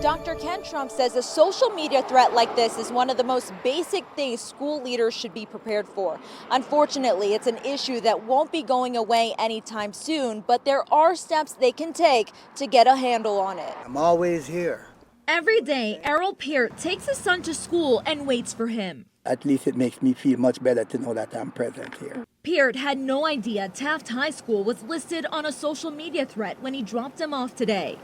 Dr. Ken Trump says a social media threat like this is one of the most basic things school leaders should be prepared for. Unfortunately, it's an issue that won't be going away anytime soon, but there are steps they can take to get a handle on it. I'm always here. Every day, Errol Peart takes his son to school and waits for him. At least it makes me feel much better to know that I'm present here. Peart had no idea Taft High School was listed on a social media threat when he dropped him off today.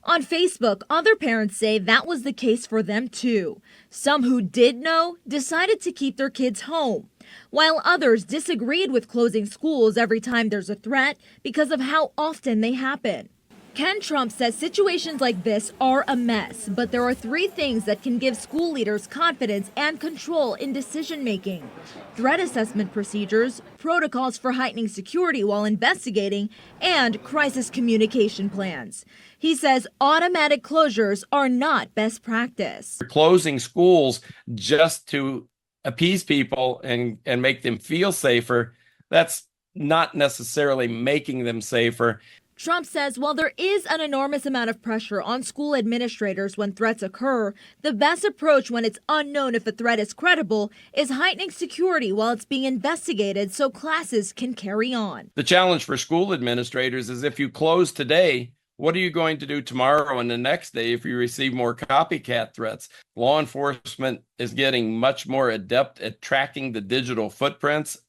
On Facebook, other parents say that was the case for them too. Some who did know decided to keep their kids home, while others disagreed with closing schools every time there's a threat because of how often they happen. Ken Trump says situations like this are a mess, but there are three things that can give school leaders confidence and control in decision making: threat assessment procedures, protocols for heightening security while investigating, and crisis communication plans. He says automatic closures are not best practice. Closing schools just to appease people and make them feel safer, that's not necessarily making them safer. Trump says while there is an enormous amount of pressure on school administrators when threats occur, the best approach when it's unknown if a threat is credible is heightening security while it's being investigated so classes can carry on. The challenge for school administrators is if you close today, what are you going to do tomorrow and the next day if you receive more copycat threats? Law enforcement is getting much more adept at tracking the digital footprints.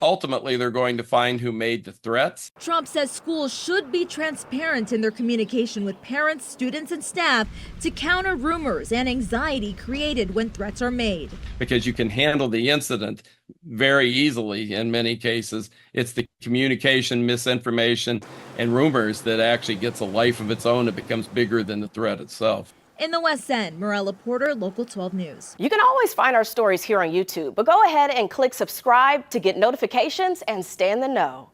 Ultimately, they're going to find who made the threats. Trump says schools should be transparent in their communication with parents, students, and staff to counter rumors and anxiety created when threats are made. Because you can handle the incident very easily in many cases. It's the communication, misinformation, and rumors that actually gets a life of its own. It becomes bigger than the threat itself. In the West End, Morella Porter, Local 12 News. You can always find our stories here on YouTube, but go ahead and click subscribe to get notifications and stay in the know.